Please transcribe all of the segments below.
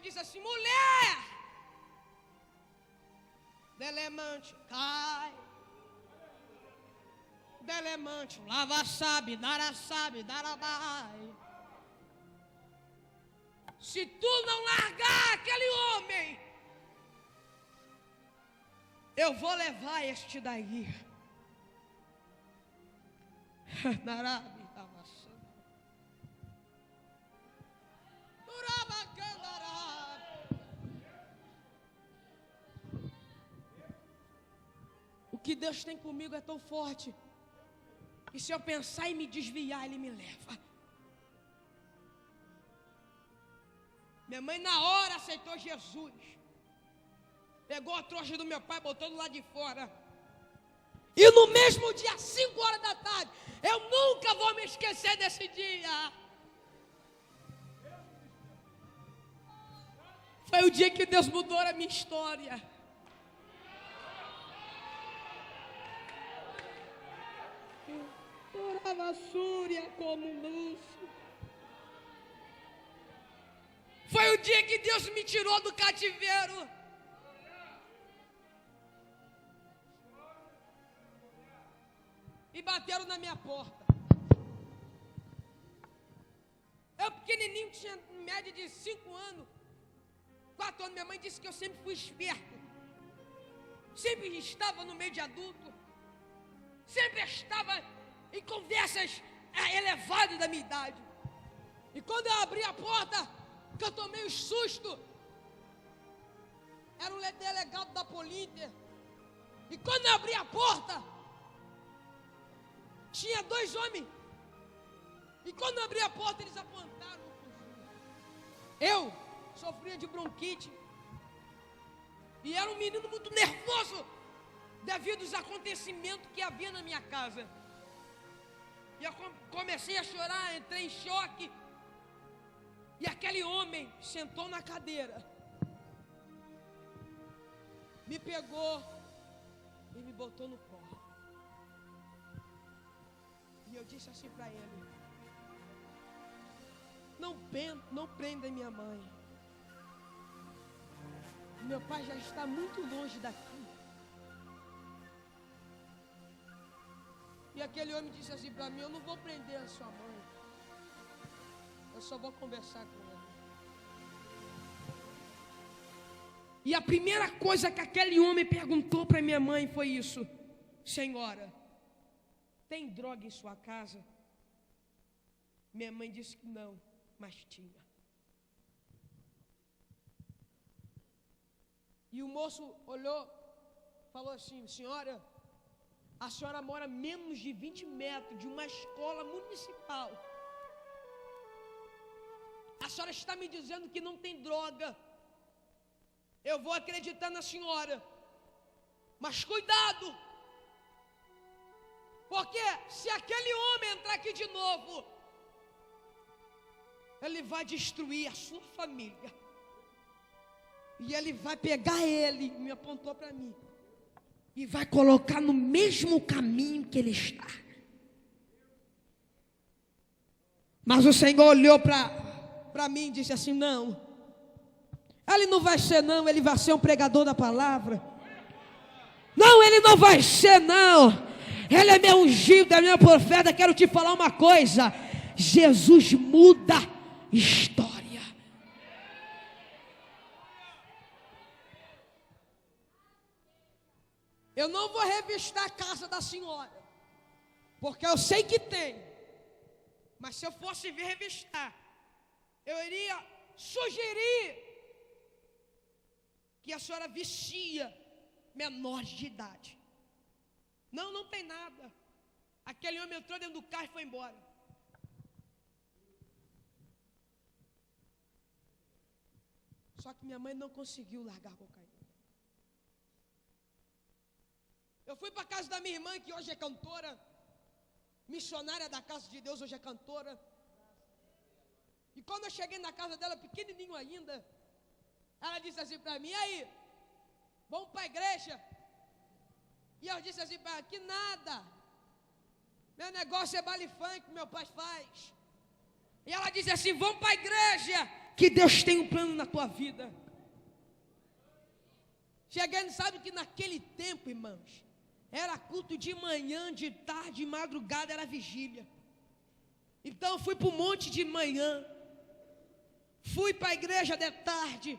Senhor disse assim: mulher, delemante, cai. Delemante, lava sabe, darabai. Se tu não largar aquele homem, eu vou levar este daí. Narabi, o que Deus tem comigo é tão forte, e se eu pensar em me desviar, Ele me leva. Minha mãe na hora aceitou Jesus, pegou a trouxa do meu pai, botou do lado de fora, e no mesmo dia, 5 horas da tarde, eu nunca vou me esquecer desse dia. Foi o dia que Deus mudou a minha história. Orava súria como luz. Foi o dia que Deus me tirou do cativeiro. E bateram na minha porta. Eu pequenininho, tinha média de 5 anos, 4 anos. Minha mãe disse que eu sempre fui esperto, sempre estava no meio de adulto, sempre estava em conversas elevadas da minha idade. E quando eu abri a porta, que eu tomei um susto, era um delegado da Polinter. E quando eu abri a porta, tinha 2 homens. E quando eu abri a porta, eles apontaram. Eu sofria de bronquite. E era um menino muito nervoso devido aos acontecimentos que havia na minha casa. E eu comecei a chorar, entrei em choque. E aquele homem sentou na cadeira, me pegou e me botou no colo. E eu disse assim para ele: não prenda minha mãe. Meu pai já está muito longe daqui. E aquele homem disse assim para mim: eu não vou prender a sua mãe, eu só vou conversar com ela. E a primeira coisa que aquele homem perguntou para minha mãe foi isso: senhora, tem droga em sua casa? Minha mãe disse que não, mas tinha. E o moço olhou, falou assim: senhora, a senhora mora a menos de 20 metros de uma escola municipal. A senhora está me dizendo que não tem droga. Eu vou acreditar na senhora, mas cuidado, porque se aquele homem entrar aqui de novo, ele vai destruir a sua família. E ele vai pegar ele, me apontou para mim, e vai colocar no mesmo caminho que ele está. Mas o Senhor olhou para mim e disse assim: não, ele não vai ser não, ele vai ser um pregador da palavra. Não, ele não vai ser não, ele é meu ungido, é meu profeta. Quero te falar uma coisa: Jesus muda história. Eu não vou revistar a casa da senhora, porque eu sei que tem. Mas se eu fosse vir revistar, eu iria sugerir que a senhora vestia menores de idade. Não, não tem nada. Aquele homem entrou dentro do carro e foi embora. Só que minha mãe não conseguiu largar a cocaína. Eu fui para a casa da minha irmã, que hoje é cantora, missionária da Casa de Deus, hoje é cantora. E quando eu cheguei na casa dela, pequenininho ainda, ela disse assim para mim: e aí, vamos para a igreja? E eu disse assim para ela: que nada, meu negócio é baile funk que meu pai faz. E ela disse assim: vamos para a igreja. que Deus tem um plano na tua vida. Chegando, sabe que naquele tempo, irmãos, era culto de manhã, de tarde, de madrugada, era vigília. Então eu fui para o monte de manhã, fui para a igreja de tarde,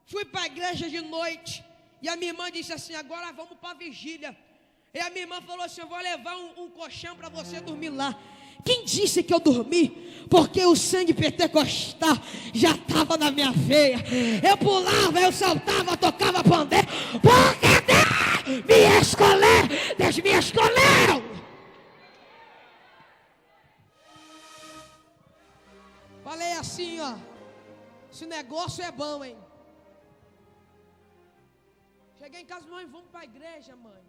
fui para a igreja de noite. E a minha irmã disse assim: agora vamos para a vigília. E a minha irmã falou assim: eu vou levar um colchão para você dormir lá. Quem disse que eu dormi? Porque o sangue pentecostal já estava na minha veia. Eu pulava, eu saltava, tocava pandeiro. Porque Deus me escolheu, Deus me escolheu. Falei assim, ó: esse negócio é bom, hein? Cheguei em casa: mãe, vamos para a igreja, mãe.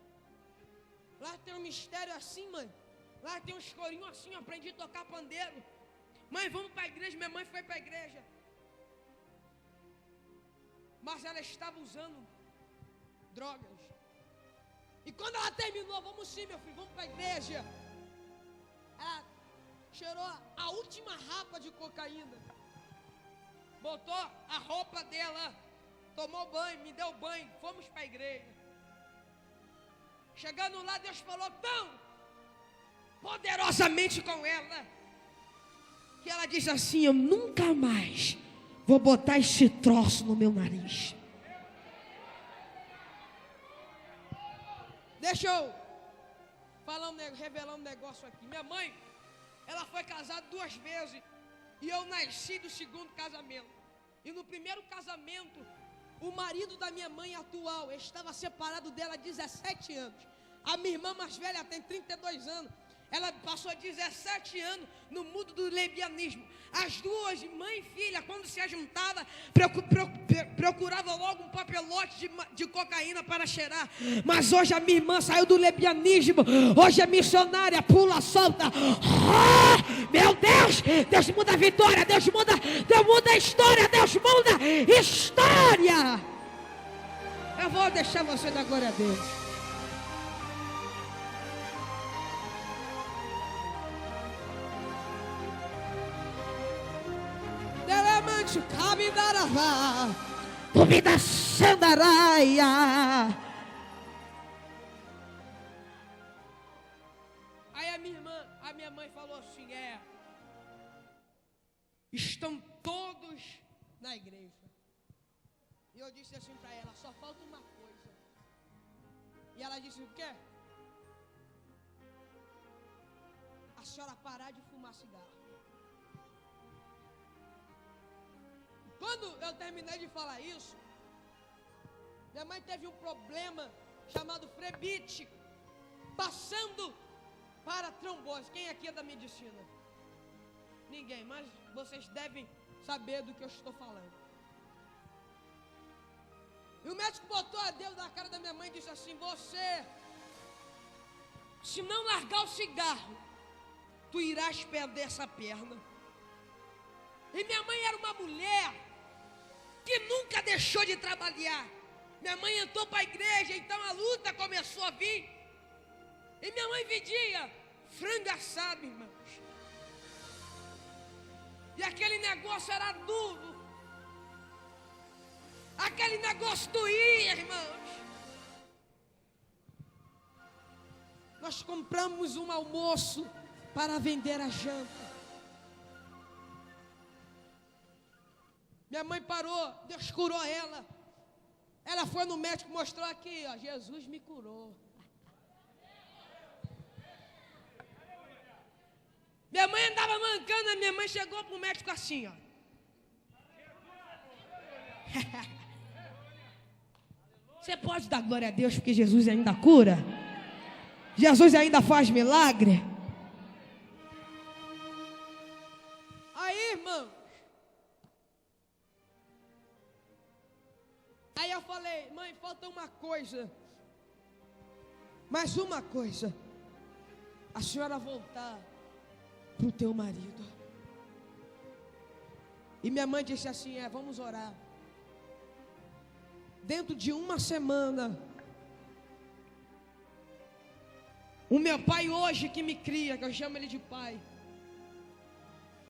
Lá tem um mistério assim, mãe. Lá tem uns corinhos assim, eu aprendi a tocar pandeiro. Mãe, vamos para a igreja. Minha mãe foi para a igreja, mas ela estava usando drogas. E quando ela terminou: vamos sim, meu filho, vamos para a igreja. Ela cheirou a última rapa de cocaína, botou a roupa dela, tomou banho, me deu banho, fomos para a igreja. Chegando lá, Deus falou tão poderosamente com ela, que ela disse assim: eu nunca mais vou botar esse troço no meu nariz. Deixa eu revelar um negócio aqui. Minha mãe, ela foi casada 2 vezes, e eu nasci do segundo casamento. E no primeiro casamento, o marido da minha mãe atual estava separado dela há 17 anos. A minha irmã mais velha tem 32 anos. Ela passou 17 anos no mundo do lesbianismo. As duas, mãe e filha, quando se juntavam, procuravam logo um papelote de cocaína para cheirar. Mas hoje a minha irmã saiu do lesbianismo. Hoje é missionária, pula, solta. Oh, meu Deus! Deus muda a vitória, Deus muda a história, Deus muda a história. Eu vou deixar você dar glória a Deus. Duvida Sandaraia. Aí a minha mãe falou assim: estão todos na igreja. E eu disse assim para ela: só falta uma coisa. E ela disse: o quê? A senhora parar de fumar cigarro. Quando eu terminei de falar isso, minha mãe teve um problema chamado frebite, passando para trombose. Quem aqui é da medicina? Ninguém, mas vocês devem saber do que eu estou falando. E o médico botou a dedo na cara da minha mãe e disse assim: você, se não largar o cigarro, tu irás perder essa perna. E minha mãe era uma mulher que nunca deixou de trabalhar. Minha mãe entrou para a igreja, então a luta começou a vir. E minha mãe vendia frango assado, irmãos. E aquele negócio era duro. Aquele negócio doía, irmãos. Nós compramos um almoço para vender a janta. Minha mãe parou, Deus curou ela. Ela foi no médico, mostrou aqui, ó: Jesus me curou. Minha mãe andava mancando, a minha mãe chegou para o médico assim, ó. Você pode dar glória a Deus porque Jesus ainda cura? Jesus ainda faz milagre? Aí, irmão, aí eu falei: mãe, falta uma coisa. Mais uma coisa. A senhora voltar para o teu marido. E minha mãe disse assim: vamos orar. Dentro de uma semana, o meu pai hoje que me cria, que eu chamo ele de pai,